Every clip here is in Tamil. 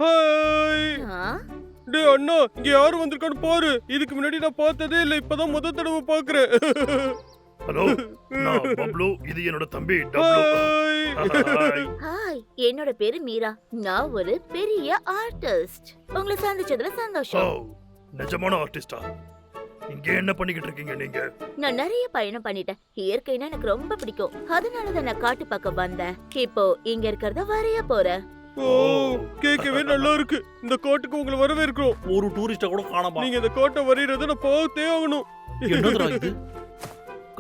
ஹாய். ஆ? டேய் அண்ணா, இங்க யாரு வந்திருக்கான்னு பாரு. இதுக்கு முன்னாடி நான் பார்த்ததே இல்ல, இப்பதான் முத தடவை பாக்குறேன். ஹலோ, நான் பப்ளு. இது என்னோட தம்பி டப்ளு. ஹாய். ஹாய், என்னோட பேரு மீரா. நான் ஒரு பெரிய ஆர்டிஸ்ட். உங்களை சந்திச்சதுல ஓ, சந்தோஷம். நிஜமான ஆர்டிஸ்டா? இங்க என்ன பண்ணிக்கிட்டு இருக்கீங்க நீங்க? நான் நிறைய பயணம் பண்ணிட்டேன். இயற்கைனா எனக்கு ரொம்ப பிடிக்கும். அதனாலதான் நான் காட்டு பக்கம் வந்தேன். இப்போ இங்க இருக்கிறத வரைய போறேன். ஓ, கேட்கவே நல்லா இருக்கு. இந்த கோட்டுக்கு உங்களை வரவேற்கிறோம். ஒரு டூரிஸ்ட கூட காணாம. நீங்க இந்த கோட்டை வரையறத நான் பார்த்தே ஆகணும். என்னதுடா இது?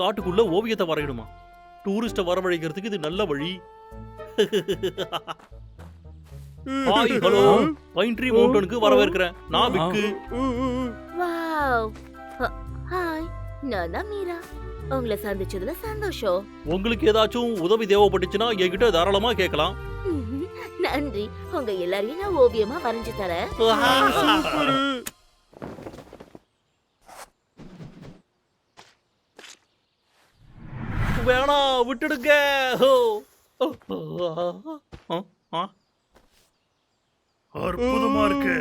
காட்டுக்குள்ள ஓவியத்தை வரையணுமா? டூரிஸ்ட வரவழைக்கிறதுக்கு இது நல்ல வழி. Hi, hello. பைன் ட்ரீ மவுண்டனுக்கு வரவேற்கிறேன். நான் விக்கு. வாவ். ஹாய், நான் தான் மீரா. உங்களை சந்திச்சதுல சந்தோஷம். உங்களுக்கு ஏதாச்சும் உதவி தேவைப்பட்டுச்சுன்னா என்கிட்ட தாராளமா கேட்கலாம். நன்றி. உங்க எல்லாரையும் நான் ஓவியமா வரைஞ்சு தரேன். சூப்பர். வேணா, விட்டுடுங்க. அற்புதமா இருக்கு.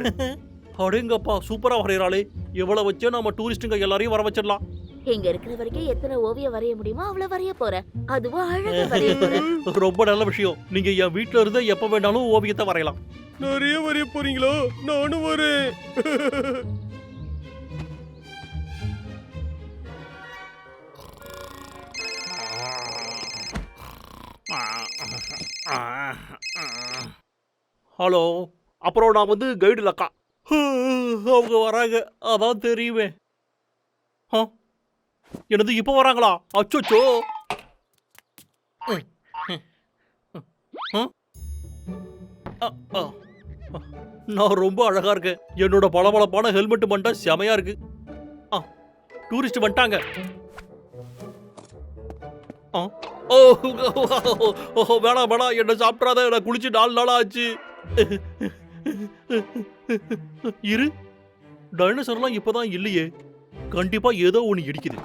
அடேங்கப்பா, சூப்பரா வரையறாளே. எவ்வளவு வச்சு நம்ம டூரிஸ்டுங்க எல்லாரையும் வர வச்சிடலாம். இங்க இருக்கிற வரைக்கும் எத்தனை ஓவியம் வரைய முடியுமோ அவ்வளவு வரைய போறேன். அதுவும் அழகா வரைய போறேன். ரொம்ப நல்ல விஷயம். நீங்க என் வீட்ல இருந்து எப்ப வேணாலும் ஓவியத்தை வரையலாம். நிறைய வரைய போறீங்களா? நானும் வரேன். ஹலோ, அப்புறம் நான் வந்து கைடு லக்கா. அவங்க வராங்க, அதான் தெரியுமே. என்னது இப்ப வராங்களா? அச்சோச்சோ. நான் ரொம்ப அழகா இருக்கேன். என்னோட பளபளப்பான ஹெல்மெட் மட்டும் செமையா இருக்கு. டூரிஸ்ட் வந்துட்டாங்க. வேணா வேணா, என்ன சாப்பிட்றாத. நான் குளிச்சு 4 நாள் ஆச்சு. இரு, டைனோசர்லாம் இப்பதான் இல்லையே. கண்டிப்பா ஏதோ ஒண்ணு இடிக்குது.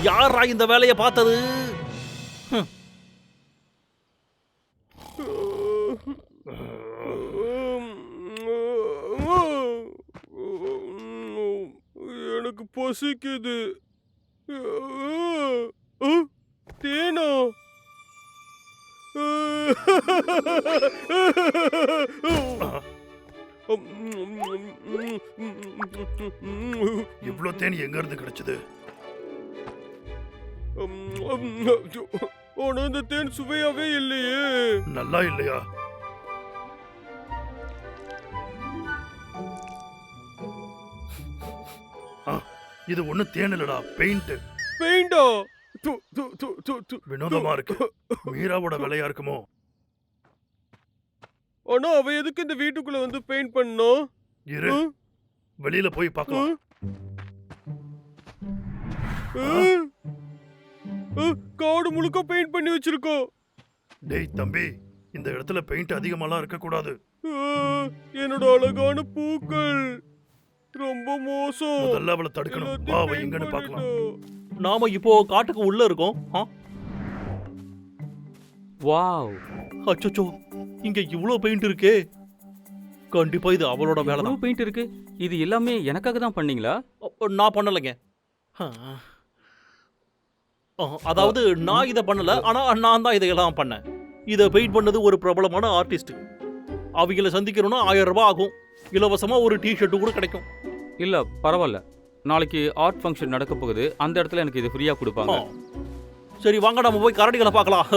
யாரா இந்த வேலையை பார்த்தது? எனக்கு பசிக்குது. தேனா? இவ்ளோ தேன் எங்க இருந்து கிடைச்சது? ஆனா இந்த தேன் சுவையாவே இல்லையே. நல்லா இல்லையா? இது ஒண்ணு தேன் இல்லடா, பெயிண்ட். பெயிண்டா? வினோதமா இருக்கு. மீராவோட வேலையா இருக்குமோ? ஆனா அவ எதுக்கு இந்த வீட்டுக்குள்ள வந்து பெயிண்ட் பண்ணோம்? இரு, வெளியில போய் பார்க்கலாம். காடு முழுக்க பெயிண்ட் பண்ணி வச்சிருக்கோம். டேய் தம்பி, இந்த இடத்துல பெயிண்ட் அதிகமாலாம் இருக்க கூடாது. என்னோட அழகான பூக்கள் ரொம்ப மோசம். முதல்ல அவளை தடுக்கணும். வா, அவ எங்கன்னு பார்க்கலாம். நாம இப்போ காட்டுக்கு உள்ள இருக்கோம். வாவ், அச்சோ, இங்க இவ்ளோ பெயிண்ட் இருக்கே. கண்டிப்பா இது அவளோட வேலை எவ்வளவு தான். பெயிண்ட் இருக்கு. இது எல்லாமே எனக்காக தான் பண்ணீங்களா? நான் பண்ணலைங்க. அதாவது நான் இதை பண்ணல, ஆனா நான் தான் இதையெல்லாம் பண்ணேன். இதை பெயிண்ட் பண்ணது ஒரு பிரபலமான ஆர்டிஸ்ட். அவங்கள சந்திக்கணும்னா 1000 ரூபாய் ஆகும். இலவசமா ஒரு டிஷர்ட் கூட கிடைக்கும். இல்ல பரவாயில்ல, நாளைக்கு ஆர்ட் ஃபங்க்ஷன் நடக்க போகுது. அந்த இடத்துல எனக்கு இது ஃப்ரீயா கொடுப்பாங்க. சரி வாங்க, நம்ம போய் கரடிகளை பார்க்கலாம்.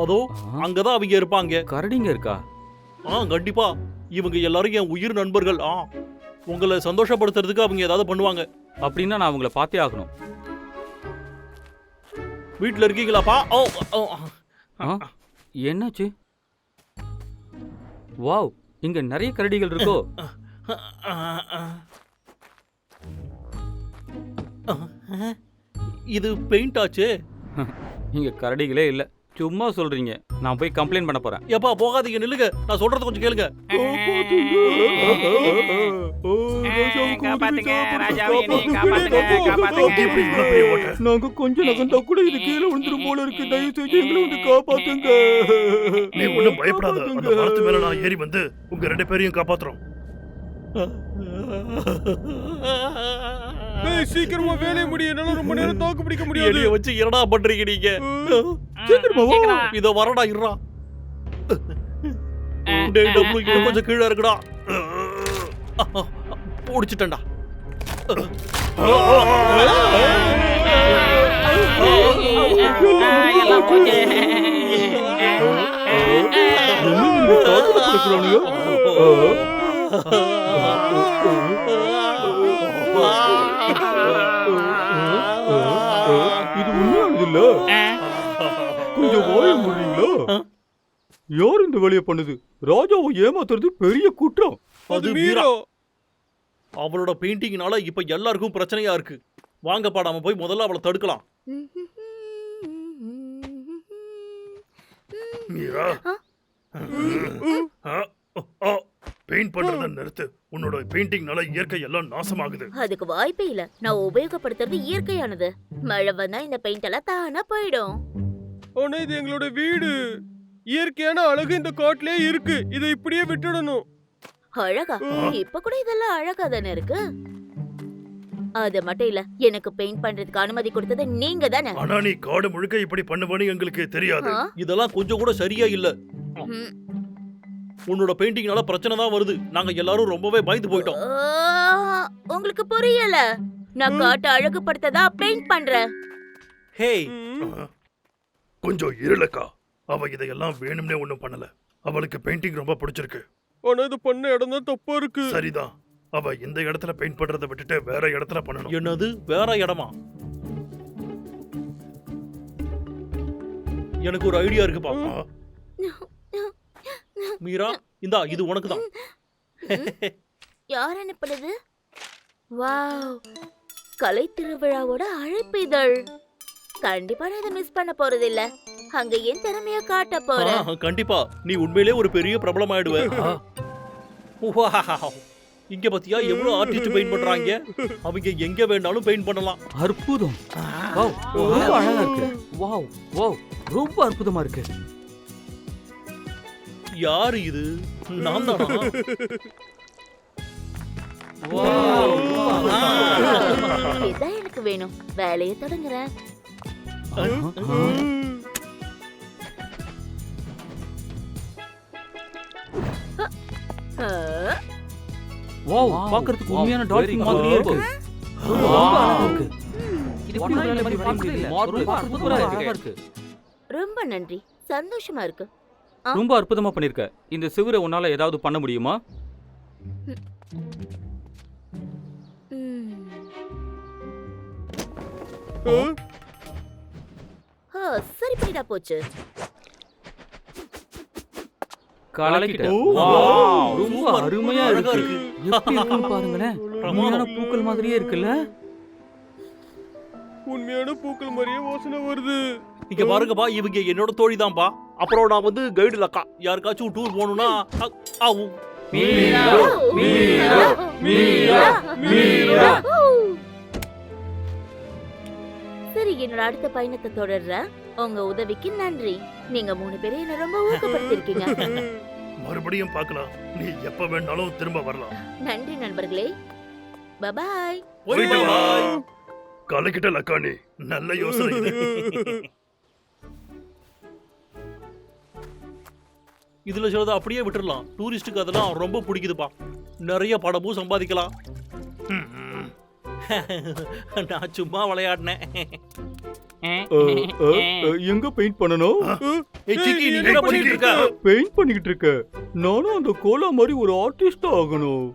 அதோ அங்கதான் அவங்க இருப்பாங்க. கரடிங்க இருக்கா? கண்டிப்பா. இவங்க எல்லாரும் என் உயிர் நண்பர்கள். உங்களை சந்தோஷப்படுத்துறதுக்கு அவங்க ஏதாவது பண்ணுவாங்க. அப்படின்னா நான் அவங்கள பார்த்தே ஆகணும். வீட்டுல இருக்கீங்களாப்பா? என்னாச்சு? வாவ், இங்க நிறைய கரடிகள் இருக்கோ? இது பெயிண்ட் ஆச்சே. இங்க கரடிகளே இல்ல, சும்மா சொல்றீங்க. நான் போய் கம்ப்ளைண்ட் பண்ண போறேன். எப்பா போகாதீங்க, நில்லுங்க. நான் சொல்றது கொஞ்சம் கேளுங்க. நாங்க கொஞ்சம் நகர்ந்தா கூட இது கீழே விழுந்துரும் போல இருக்கு. தயவு செஞ்சு எங்களை வந்து காப்பாத்துங்க. நீ ஒண்ணும் பயப்படாத. அந்த மரத்து மேல நான் ஏறி வந்து உங்க 2 பேரையும் காப்பாத்துறோம். சீக்கிரமா வேலையை முடியும். என்னால ரொம்ப நேரம் தாக்கு பிடிக்க முடியாது. எலிய வச்சு என்னடா பண்றீங்க நீங்க? சீக்கிரமா வா. இதோ வரடா, இருடா. டேய் டபுள், இன்னும் கொஞ்சம் கீழே இருக்குடா. புடிச்சிட்டேன்டா. இது உண்மையானது இல்ல. கொஞ்சம் வாய முடியுங்களா? யார் இந்த வேலையை பண்ணுது? ராஜாவை ஏமாத்துறது பெரிய குற்றம். அது மீரா. அவளோட பெயிண்டிங்னால இப்ப எல்லாருக்கும் பிரச்சனையா இருக்கு. வாங்கப்பா, நாம போய் முதல்ல அவளை தடுக்கலாம். மீரா, பெயிண்ட் பண்றத நிறுத்து. உன்னோட பெயிண்டிங்னால இயற்கை எல்லாம் நாசமாகுது. அதுக்கு வாய்ப்பே இல்ல. நான் உபயோகப்படுத்துறது இயற்கையானது. மழை வந்தா இந்த பெயிண்ட் எல்லாம் தானா போயிடும். ஆனா இது எங்களோட வீடு. இயற்கையான அழகு இந்த காட்டிலே இருக்கு. இதை இப்படியே விட்டுடணும். அழகா? இப்ப கூட இதெல்லாம் அழகா தானே இருக்கு. அது மட்டும் இல்ல, எனக்கு பெயிண்ட் பண்றதுக்கு அனுமதி கொடுத்தது நீங்க தானே. ஆனா நீ காடு முழுக்க இப்படி பண்ணுவேன்னு எங்களுக்கு தெரியாது. இதெல்லாம் கொஞ்சம் கூட சரியா இல்ல. உன்னோட பெயிண்டிங்னால பிரச்சனை தான் வருது. நாங்க எல்லாரும் ரொம்பவே பயந்து போயிட்டோம். உங்களுக்கு புரியல. நான் காட்டை அழகுபடுத்ததா பெயிண்ட் பண்றேன். ஹேய், கொஞ்சம் இருளக்கா. அவ இதையெல்லாம் வேணும்னே ஒண்ணும் பண்ணல. அவளுக்கு பெயிண்டிங் ரொம்ப பிடிச்சிருக்கு. ஆனா இது பண்ண இடம் தான் தப்பா இருக்கு. சரிதான். அவ இந்த இடத்துல பெயிண்ட் பண்றதை விட்டுட்டு வேற இடத்துல பண்ணணும். என்னது வேற இடமா? எனக்கு ஒரு ஐடியா இருக்குப்பா. மீரா, இந்தா, இது உனக்கு தான். யார் அனுப்புனது? வாவ், கலை திருவிழாவோட அழைப்பிதழ். கண்டிப்பா நான் இதை மிஸ் பண்ண போறது இல்ல. அங்க என் திறமைய காட்ட போறேன். கண்டிப்பா நீ உண்மையிலே ஒரு பெரிய பிரபலம் ஆயிடுவ. இங்க பாத்தியா எவ்வளவு ஆர்டிஸ்ட் பெயிண்ட் பண்றாங்க. அவங்க எங்க வேணாலும் பெயிண்ட் பண்ணலாம். அற்புதம். வாவ், ரொம்ப அழகா இருக்கு. வாவ் வாவ், ரொம்ப அற்புதமா இருக்கு. யாரு இது? நான் தானா? இதான் எனக்கு வேணும். வேலையை தொடங்குறேன். வாவ், பார்க்கிறதுக்கு உண்மையான டால்பின் மாதிரியே இருக்கு. ரொம்ப அழகா இருக்கு. இது பண்ணால மாதிரி பார்க்கல. மார்பிள் சூப்பரா இருக்கு. ரொம்ப நன்றி. சந்தோஷமா இருக்கு. ரொம்ப அற்புதமா பண்ணிருக்க. இந்த சிவரை உன்னால ஏதாவது பண்ண முடியுமா? சரி பண்ணிட்டா போச்சு. கலக்கிட்ட. ரொம்ப அருமையா இருக்கு. எப்படி இருக்குன்னு பாருங்களேன். உண்மையான பூக்கள் மாதிரியே இருக்குல்ல? உண்மையான பூக்கள் மாதிரியே வாசனை வருது. இங்க பாருங்கப்பா, இவங்க என்னோட தோழி தான்ப்பா. அப்புறம் நான் வந்து கைடு லக்கா. யாருக்காச்சும் டூர் போகணும்னா சரி, என்னோட அடுத்த பயணத்தை தொடர்றேன். உங்க உதவிக்கு நன்றி. நீங்க 3 பேரும் என்ன ரொம்ப ஊக்கப்படுத்திருக்கீங்க. மறுபடியும் பார்க்கலாம். நீ எப்ப வேணாலும் திரும்ப வரலாம். நன்றி நண்பர்களே. பபாய். கலக்கிட்ட லக்கானி. நல்ல யோசனை இது. இதுல சிலதை அப்படியே விட்டுறலாம். டூரிஸ்டுக்கு அதெல்லாம் ரொம்ப பிடிக்குதுப்பா. நிறைய பணமும் சம்பாதிக்கலாம். நான் சும்மா விளையாடினேன். எங்க பெயிண்ட் பண்ணணும்? பெயிண்ட் பண்ணிக்கிட்டு இருக்க. நானும் அந்த கோலா மாதிரி ஒரு ஆர்டிஸ்ட் ஆகணும்.